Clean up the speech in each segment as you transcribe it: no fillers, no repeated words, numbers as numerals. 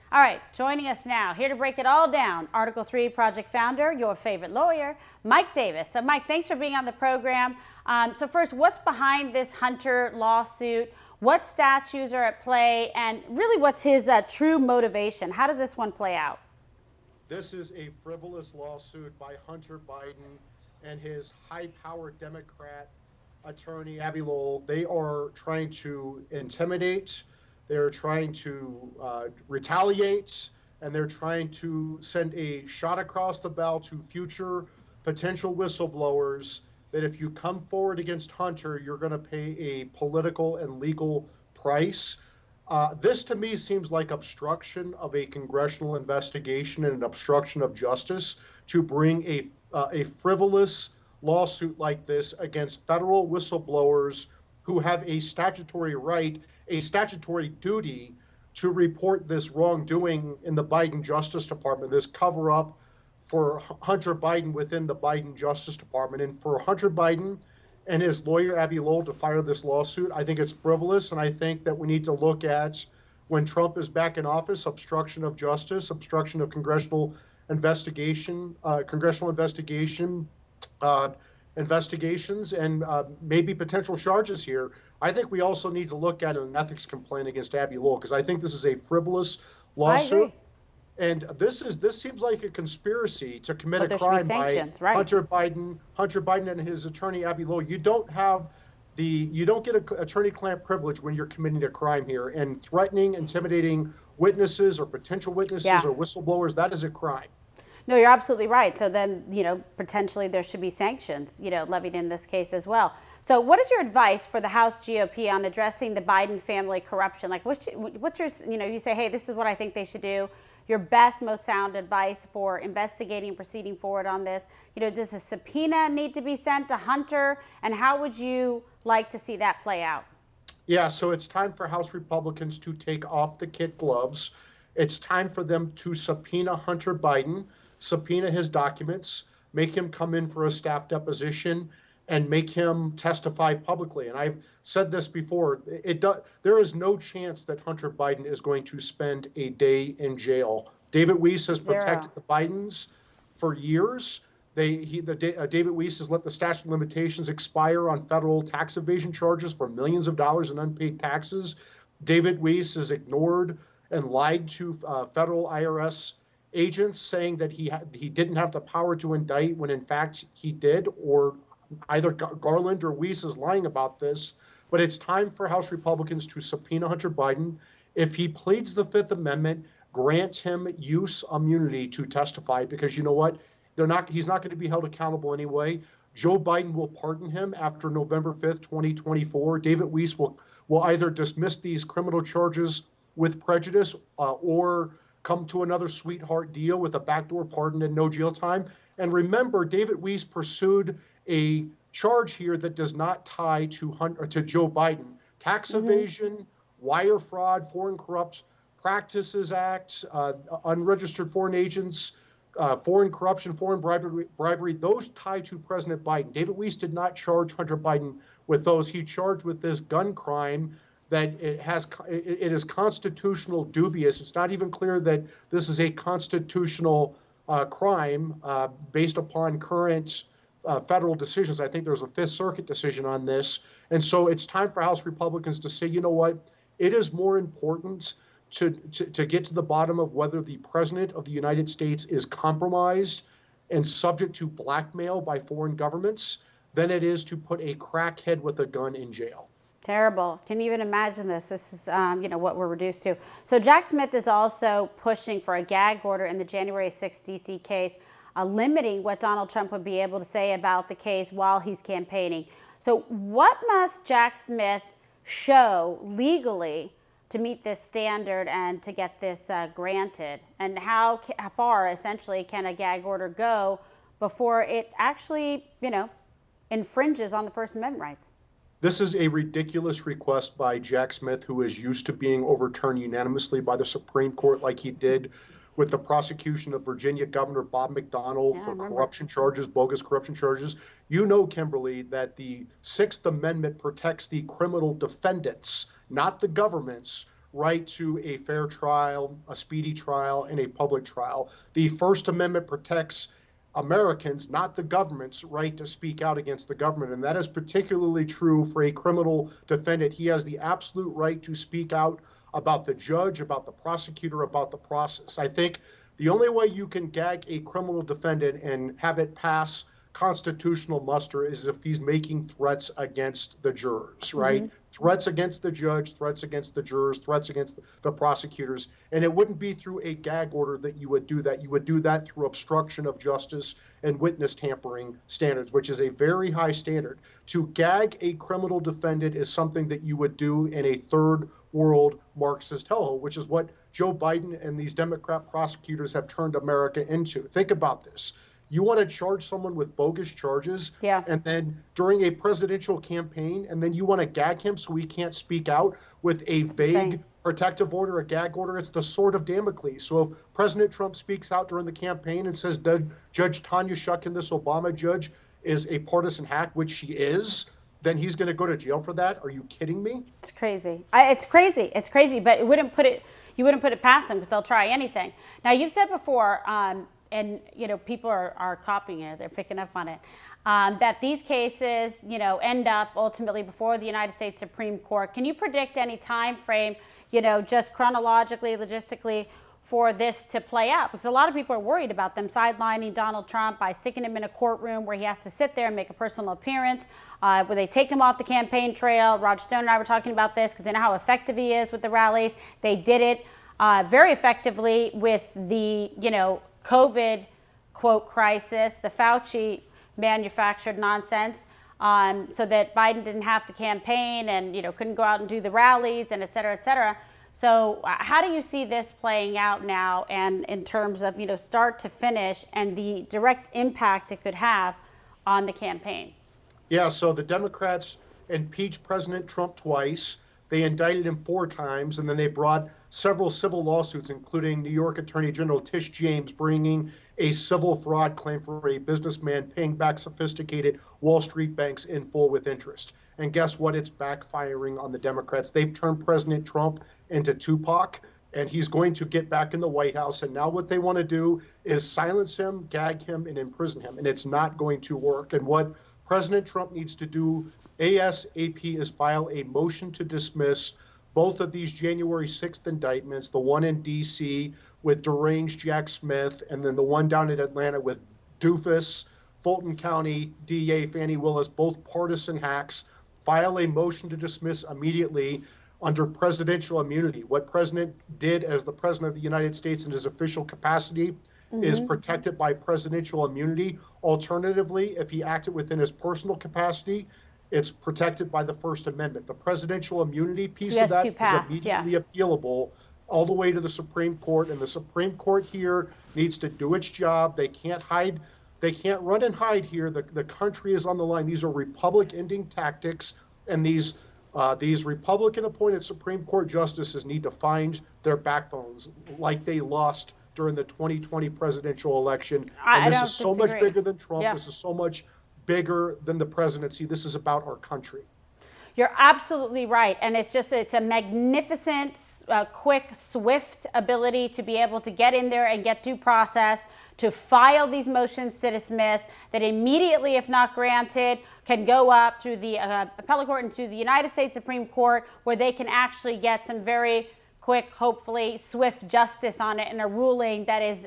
All right, joining us now, here to break it all down, Article 3 Project founder, your favorite lawyer, Mike Davis. So Mike, thanks for being on the program. So first, what's behind this Hunter lawsuit? What statutes are at play? And really, what's his true motivation? How does this one play out? This is a frivolous lawsuit by Hunter Biden and his high-powered Democrat attorney, Abby Lowell. They are trying to intimidate, they're trying to retaliate, and they're trying to send a shot across the bow to future potential whistleblowers that if you come forward against Hunter, you're going to pay a political and legal price. This to me seems like obstruction of a congressional investigation and an obstruction of justice to bring a frivolous lawsuit like this against federal whistleblowers who have a statutory right, a statutory duty to report this wrongdoing in the Biden Justice Department, this cover up for Hunter Biden within the Biden Justice Department. And for Hunter Biden and his lawyer, Abby Lowell, to file this lawsuit, I think it's frivolous. And I think that we need to look at, when Trump is back in office, obstruction of justice, obstruction of congressional investigations, and maybe potential charges here. I think we also need to look at an ethics complaint against Abby Lowell, because I think this is a frivolous lawsuit. And this seems like a conspiracy to commit a crime by Hunter Biden and his attorney Abby Lowell. You don't get an attorney-client privilege when you're committing a crime here, and threatening, intimidating witnesses or potential witnesses or whistleblowers, that is a crime. No, you're absolutely right. So then, potentially there should be sanctions, levied in this case as well. So what is your advice for the House GOP on addressing the Biden family corruption? Like, what's your, you say, hey, this is what I think they should do. Your best, most sound advice for investigating and proceeding forward on this. Does a subpoena need to be sent to Hunter? And how would you like to see that play out? Yeah, so it's time for House Republicans to take off the kid gloves. It's time for them to subpoena Hunter Biden, subpoena his documents, make him come in for a staff deposition, and make him testify publicly. And I've said this before, there is no chance that Hunter Biden is going to spend a day in jail. David Weiss has protected the Bidens for years. David Weiss has let the statute of limitations expire on federal tax evasion charges for millions of dollars in unpaid taxes. David Weiss has ignored and lied to federal IRS agents, saying that he didn't have the power to indict when in fact he did, or either Garland or Weiss is lying about this. But it's time for House Republicans to subpoena Hunter Biden. If he pleads the Fifth Amendment, grant him use immunity to testify, because you know what? He's not going to be held accountable anyway. Joe Biden will pardon him after November 5th, 2024. David Weiss will either dismiss these criminal charges with prejudice or come to another sweetheart deal with a backdoor pardon and no jail time. And remember, David Weiss pursued a charge here that does not tie to Joe Biden. Tax evasion, wire fraud, Foreign Corrupt Practices Act, unregistered foreign agents, foreign corruption, foreign bribery, those tie to President Biden. David Weiss did not charge Hunter Biden with those. He charged with this gun crime that it is constitutional dubious. It's not even clear that this is a constitutional crime based upon current federal decisions. I think there's a Fifth Circuit decision on this. And so it's time for House Republicans to say, you know what, it is more important to get to the bottom of whether the President of the United States is compromised and subject to blackmail by foreign governments than it is to put a crackhead with a gun in jail. Terrible. Can you even imagine this? This is, what we're reduced to. So Jack Smith is also pushing for a gag order in the January 6th D.C. case, limiting what Donald Trump would be able to say about the case while he's campaigning. So what must Jack Smith show legally to meet this standard and to get this granted? And how far, essentially, can a gag order go before it actually, infringes on the First Amendment rights? This is a ridiculous request by Jack Smith, who is used to being overturned unanimously by the Supreme Court, like he did with the prosecution of Virginia Governor Bob McDonnell for corruption charges, bogus corruption charges. You know, Kimberly, that the Sixth Amendment protects the criminal defendants, not the government's right to a fair trial, a speedy trial, and a public trial. The First Amendment protects Americans, not the government's right to speak out against the government. And that is particularly true for a criminal defendant. He has the absolute right to speak out about the judge, about the prosecutor, about the process. I think the only way you can gag a criminal defendant and have it pass constitutional muster is if he's making threats against the jurors, right? Mm-hmm. Threats against the judge, threats against the jurors, threats against the prosecutors. And it wouldn't be through a gag order that you would do that. You would do that through obstruction of justice and witness tampering standards, which is a very high standard. To gag a criminal defendant is something that you would do in a third world Marxist hellhole, which is what Joe Biden and these Democrat prosecutors have turned America into. Think about this. You want to charge someone with bogus charges, and then during a presidential campaign, and then you want to gag him so he can't speak out with a vague protective order, a gag order. It's the sword of Damocles. So if President Trump speaks out during the campaign and says Judge Tanya Shukin, this Obama judge, is a partisan hack, which she is, then he's going to go to jail for that. Are you kidding me? It's crazy. It's crazy, but you wouldn't put it past them because they'll try anything. Now, you've said before, and people are copying it, they're picking up on it, that these cases end up ultimately before the United States Supreme Court. Can you predict any time frame, just chronologically, logistically, for this to play out? Because a lot of people are worried about them sidelining Donald Trump by sticking him in a courtroom where he has to sit there and make a personal appearance, where they take him off the campaign trail. Roger Stone and I were talking about this because they know how effective he is with the rallies. They did it very effectively with the COVID, quote, crisis, the Fauci manufactured nonsense, so that Biden didn't have to campaign and, couldn't go out and do the rallies and et cetera, et cetera. So how do you see this playing out now, and in terms of, start to finish and the direct impact it could have on the campaign? Yeah, so the Democrats impeached President Trump twice. They indicted him 4 times, and then they brought several civil lawsuits, including New York Attorney General Tish James bringing a civil fraud claim for a businessman paying back sophisticated Wall Street banks in full with interest. And guess what? It's backfiring on the Democrats. They've turned President Trump into Tupac, and he's going to get back in the White House. And now what they want to do is silence him, gag him, and imprison him. And it's not going to work. And what President Trump needs to do ASAP is file a motion to dismiss both of these January 6th indictments, the one in D.C. with deranged Jack Smith, and then the one down in Atlanta with Doofus, Fulton County DA Fannie Willis, both partisan hacks. File a motion to dismiss immediately under presidential immunity. What President did as the President of the United States in his official capacity is protected by presidential immunity. Alternatively, if he acted within his personal capacity, it's protected by the First Amendment. The presidential immunity piece of that is immediately appealable all the way to the Supreme Court, and the Supreme Court here needs to do its job. They can't hide. They can't run and hide here. The country is on the line. These are Republic-ending tactics, and these Republican-appointed Supreme Court justices need to find their backbones, like they lost during the 2020 presidential election. And this is so much bigger than Trump. Yeah. This is so much bigger than the presidency. This is about our country. You're absolutely right. And it's a magnificent, quick, swift ability to be able to get in there and get due process, to file these motions to dismiss that immediately, if not granted, can go up through the appellate court and through the United States Supreme Court, where they can actually get some very quick, hopefully swift justice on it, and a ruling that is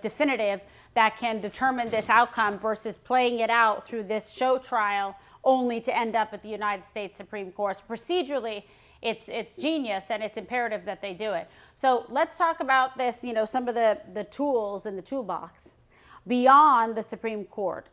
definitive, that can determine this outcome versus playing it out through this show trial only to end up at the United States Supreme Court. Procedurally, it's genius, and it's imperative that they do it. So let's talk about this, some of the tools in the toolbox. Beyond the Supreme Court,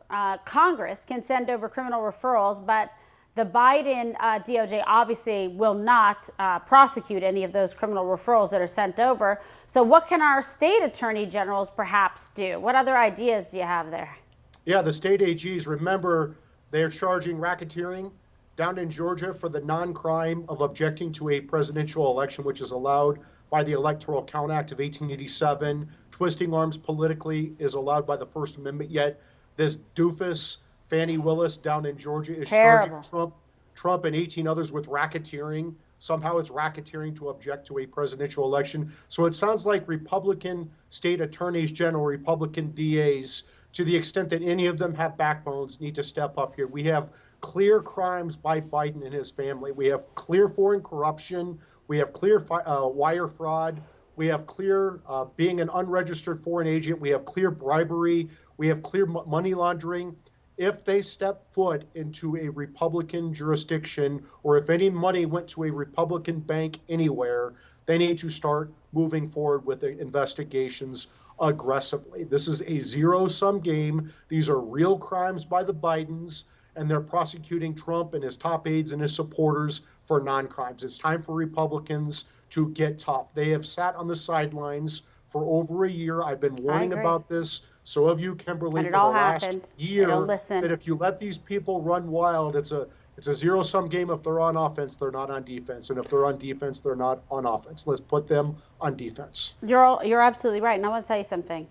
Congress can send over criminal referrals, but the Biden DOJ obviously will not prosecute any of those criminal referrals that are sent over. So what can our state attorney generals perhaps do? What other ideas do you have there? Yeah, the state AGs, remember, they're charging racketeering down in Georgia for the non-crime of objecting to a presidential election, which is allowed by the Electoral Count Act of 1887. Twisting arms politically is allowed by the First Amendment, yet this doofus Fannie Willis down in Georgia is charging Trump and 18 others with racketeering. somehow it's racketeering to object to a presidential election. So it sounds like Republican state attorneys general, Republican DAs, to the extent that any of them have backbones, need to step up here. We have clear crimes by Biden and his family. We have clear foreign corruption. We have clear wire fraud. We have clear being an unregistered foreign agent. We have clear bribery. We have clear money laundering. If they step foot into a Republican jurisdiction, or if any money went to a Republican bank anywhere, they need to start moving forward with the investigations aggressively. This is a zero-sum game. These are real crimes by the Bidens, and they're prosecuting Trump and his top aides and his supporters for non-crimes. It's time for Republicans to get tough. They have sat on the sidelines for over a year. I've been warning about this. So have you, Kimberly, for the last year, that if you let these people run wild, it's a zero-sum game. If they're on offense, they're not on defense. And if they're on defense, they're not on offense. Let's put them on defense. You're absolutely right. And I want to tell you something.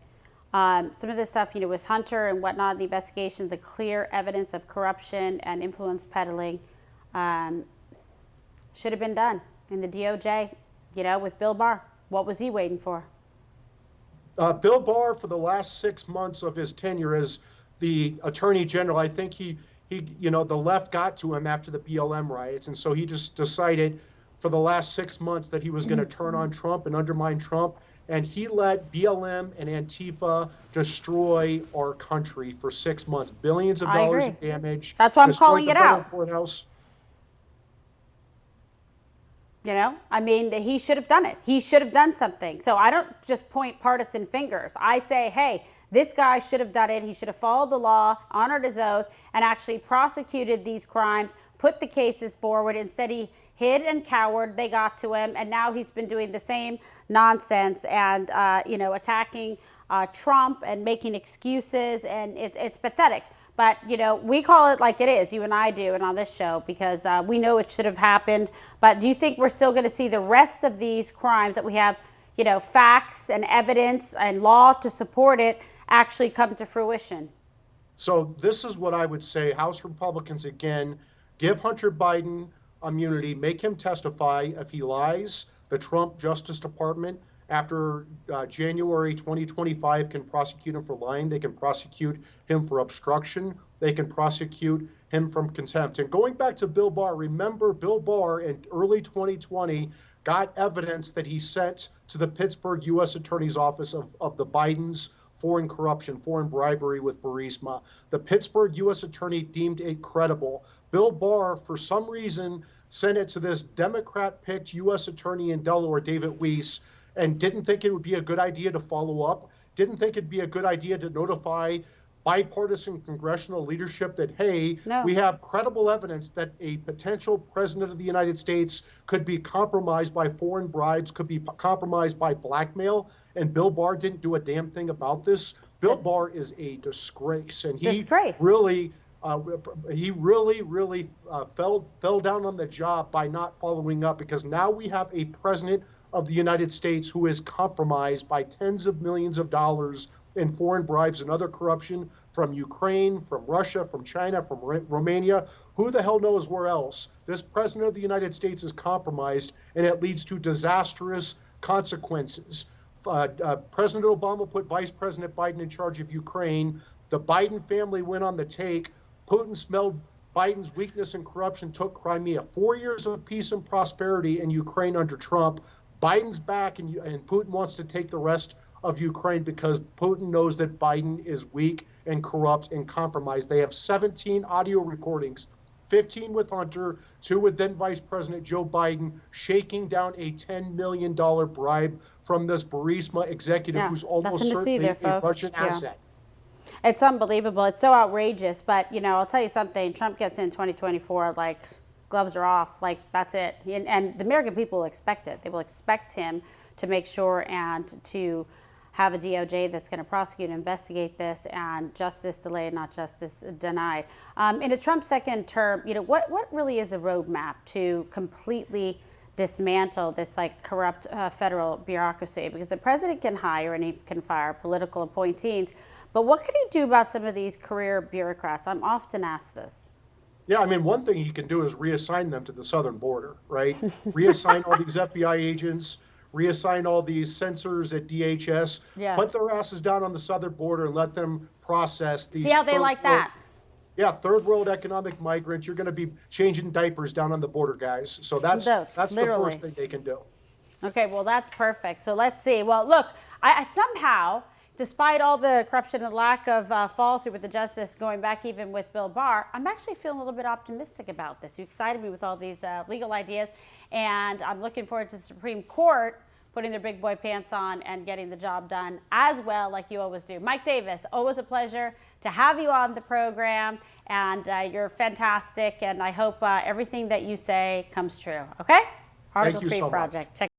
Some of this stuff, with Hunter and whatnot, the investigations, the clear evidence of corruption and influence peddling should have been done in the DOJ, with Bill Barr. What was he waiting for? Bill Barr, for the last 6 months of his tenure as the Attorney General, I think he the left got to him after the BLM riots. And so he just decided for the last 6 months that he was going to turn on Trump and undermine Trump. And he let BLM and Antifa destroy our country for 6 months. Billions of dollars in damage. That's why I'm calling it out. Courthouse. He should have done it. He should have done something. So I don't just point partisan fingers. I say, hey, this guy should have done it. He should have followed the law, honored his oath, and actually prosecuted these crimes, put the cases forward. Instead, he hid and cowered. They got to him, and now he's been doing the same nonsense and, attacking Trump and making excuses, and it's pathetic. But, we call it like it is, you and I do, and on this show, because we know it should have happened. But do you think we're still going to see the rest of these crimes that we have, facts and evidence and law to support it actually come to fruition? So this is what I would say. House Republicans, again, give Hunter Biden immunity, make him testify. If he lies, the Trump Justice Department, after January 2025, can prosecute him for lying. They can prosecute him for obstruction. They can prosecute him from contempt. And going back to Bill Barr, remember Bill Barr in early 2020 got evidence that he sent to the Pittsburgh U.S. Attorney's Office of the Bidens' foreign corruption, foreign bribery with Burisma. The Pittsburgh U.S. Attorney deemed it credible. Bill Barr, for some reason, sent it to this Democrat-picked U.S. Attorney in Delaware, David Weiss, and didn't think it would be a good idea to follow up, didn't think it'd be a good idea to notify bipartisan congressional leadership that, hey, we have credible evidence that a potential president of the United States could be compromised by foreign bribes, could be compromised by blackmail, and Bill Barr didn't do a damn thing about this. Bill Barr is a disgrace, and he really fell down on the job by not following up, because now we have a president of the United States who is compromised by tens of millions of dollars in foreign bribes and other corruption from Ukraine, from Russia, from China, from Romania. Who the hell knows where else? This president of the United States is compromised, and it leads to disastrous consequences. President Obama put Vice President Biden in charge of Ukraine. The Biden family went on the take. Putin smelled Biden's weakness and corruption, took Crimea. 4 years of peace and prosperity in Ukraine under Trump. Biden's back, and Putin wants to take the rest of Ukraine because Putin knows that Biden is weak and corrupt and compromised. They have 17 audio recordings, 15 with Hunter, 2 with then Vice President Joe Biden, shaking down a $10 million bribe from this Burisma executive who's almost certainly a Russian asset. It's unbelievable. It's so outrageous. But, I'll tell you something. Trump gets in 2024, gloves are off, that's it. And the American people will expect it. They will expect him to make sure and to have a DOJ that's going to prosecute and investigate this, and justice delayed, not justice denied. In a Trump second term, what really is the roadmap to completely dismantle this corrupt federal bureaucracy? Because the president can hire and he can fire political appointees, but what can he do about some of these career bureaucrats? I'm often asked this. Yeah, I mean, one thing he can do is reassign them to the southern border, right? Reassign all these FBI agents, reassign all these censors at DHS, Yeah. put their asses down on the southern border and let them process See these how they like that? yeah, third world economic migrants. You're going to be changing diapers down on the border, guys. So that's No, the literally. first thing they can do. Okay, well, that's perfect. So let's see. Well, look, I somehow, despite all the corruption and lack of falsity with the justice, going back even with Bill Barr, I'm actually feeling a little bit optimistic about this. You excited me with all these legal ideas, and I'm looking forward to the Supreme Court putting their big boy pants on and getting the job done as well, like you always do. Mike Davis, always a pleasure to have you on the program, and you're fantastic, and I hope everything that you say comes true. Okay? Article Thank you 3 so much. project. Check